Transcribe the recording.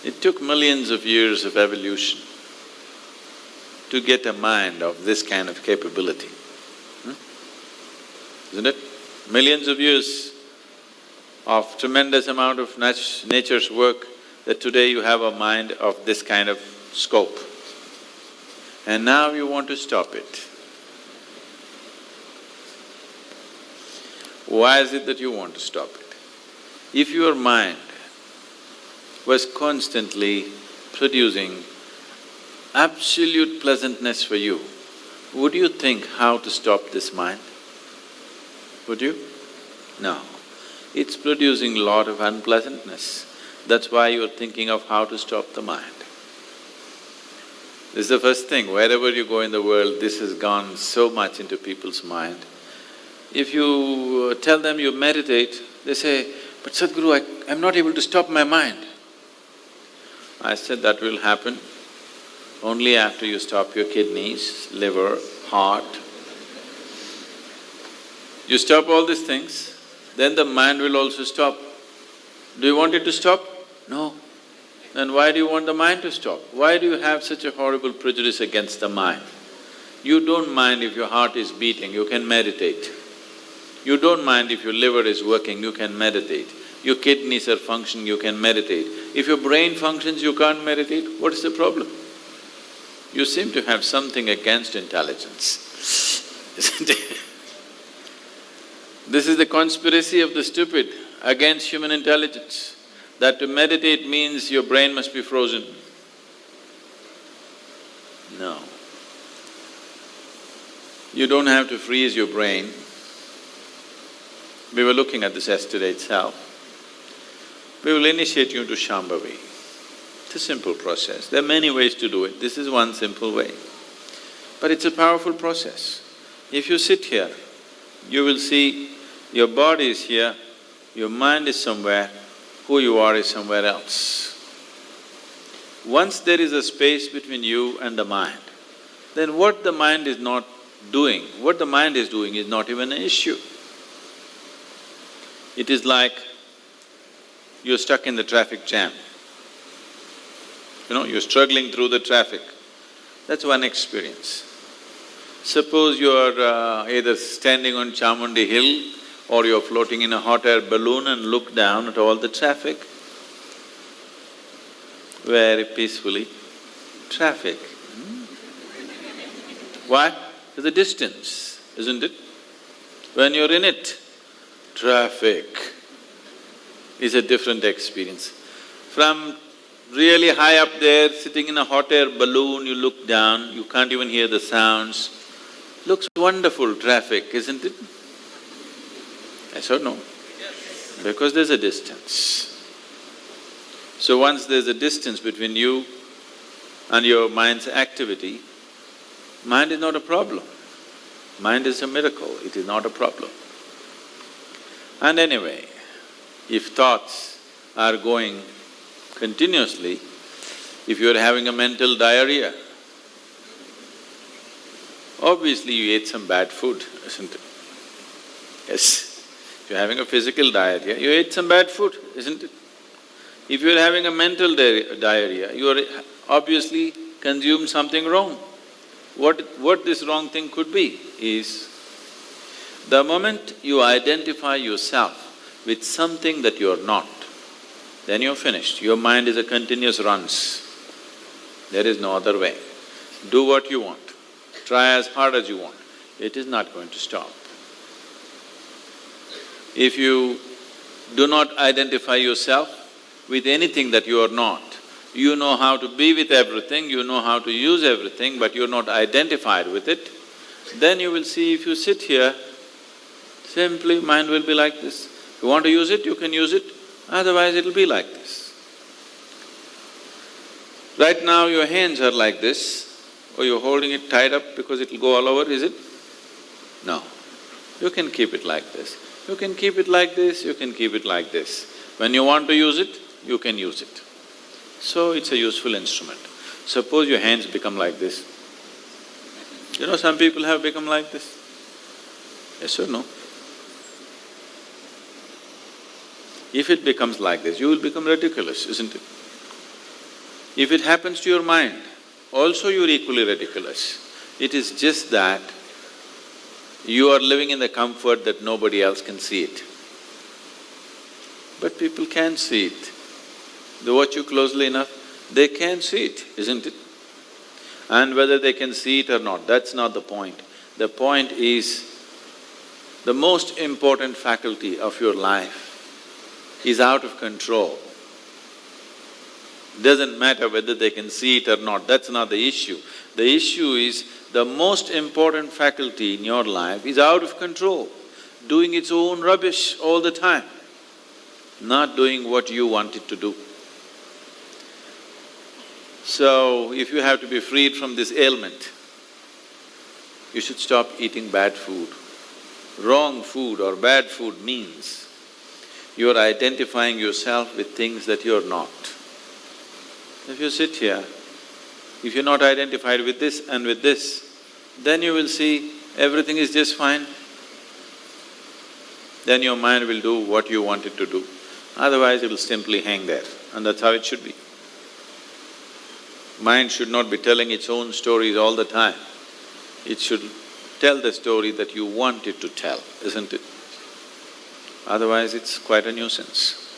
It took millions of years of evolution to get a mind of this kind of capability, isn't it? Millions of years of tremendous amount of nature's work that today you have a mind of this kind of scope. And now you want to stop it. Why is it that you want to stop it? If your mind was constantly producing absolute pleasantness for you, would you think how to stop this mind? Would you? No. It's producing a lot of unpleasantness. That's why you're thinking of how to stop the mind. This is the first thing, wherever you go in the world, this has gone so much into people's mind. If you tell them you meditate, they say, "But Sadhguru, I'm not able to stop my mind." I said, that will happen only after you stop your kidneys, liver, heart. You stop all these things, then the mind will also stop. Do you want it to stop? No. Then why do you want the mind to stop? Why do you have such a horrible prejudice against the mind? You don't mind if your heart is beating, you can meditate. You don't mind if your liver is working, you can meditate. Your kidneys are functioning, you can meditate. If your brain functions, you can't meditate, what is the problem? You seem to have something against intelligence, isn't it? This is the conspiracy of the stupid against human intelligence, that to meditate means your brain must be frozen. No. You don't have to freeze your brain. We were looking at this yesterday itself. We will initiate you into Shambhavi. It's a simple process. There are many ways to do it, this is one simple way. But it's a powerful process. If you sit here, you will see your body is here, your mind is somewhere, who you are is somewhere else. Once there is a space between you and the mind, then what the mind is not doing, what the mind is doing is not even an issue. It is like you're stuck in the traffic jam. You're struggling through the traffic. That's one experience. Suppose you're either standing on Chamundi Hill or you're floating in a hot air balloon and look down at all the traffic. Very peacefully, traffic. Why? There's a distance, isn't it? When you're in it, traffic is a different experience. From really high up there, sitting in a hot air balloon, you look down, you can't even hear the sounds. Looks wonderful, traffic, isn't it? Yes or no? Yes. Because there's a distance. So once there's a distance between you and your mind's activity, mind is not a problem. Mind is a miracle, it is not a problem. And anyway, if thoughts are going continuously, if you're having a mental diarrhea, obviously you ate some bad food, isn't it? Yes. If you're having a physical diarrhea, you ate some bad food, isn't it? If you're having a mental diarrhea, you are obviously consumed something wrong. What this wrong thing could be is, the moment you identify yourself with something that you're not, then you're finished. Your mind is a continuous runs. There is no other way. Do what you want, try as hard as you want, it is not going to stop. If you do not identify yourself with anything that you are not, you know how to be with everything, you know how to use everything, but you're not identified with it, then you will see if you sit here, simply mind will be like this. If you want to use it, you can use it, otherwise it'll be like this. Right now your hands are like this, or you're holding it tied up because it'll go all over, is it? No. You can keep it like this. You can keep it like this, you can keep it like this. When you want to use it, you can use it. So it's a useful instrument. Suppose your hands become like this. Some people have become like this. Yes or no? If it becomes like this, you will become ridiculous, isn't it? If it happens to your mind, also you're equally ridiculous. It is just that you are living in the comfort that nobody else can see it. But people can see it. They watch you closely enough, they can see it, isn't it? And whether they can see it or not, that's not the point. The point is, the most important faculty of your life is out of control. Doesn't matter whether they can see it or not, that's not the issue. The issue is, the most important faculty in your life is out of control, doing its own rubbish all the time, not doing what you want it to do. So, if you have to be freed from this ailment, you should stop eating bad food. Wrong food or bad food means you are identifying yourself with things that you're not. If you sit here, if you're not identified with this and with this, then you will see everything is just fine. Then your mind will do what you want it to do. Otherwise, it will simply hang there, and that's how it should be. Mind should not be telling its own stories all the time. It should tell the story that you want it to tell, isn't it? Otherwise, it's quite a nuisance.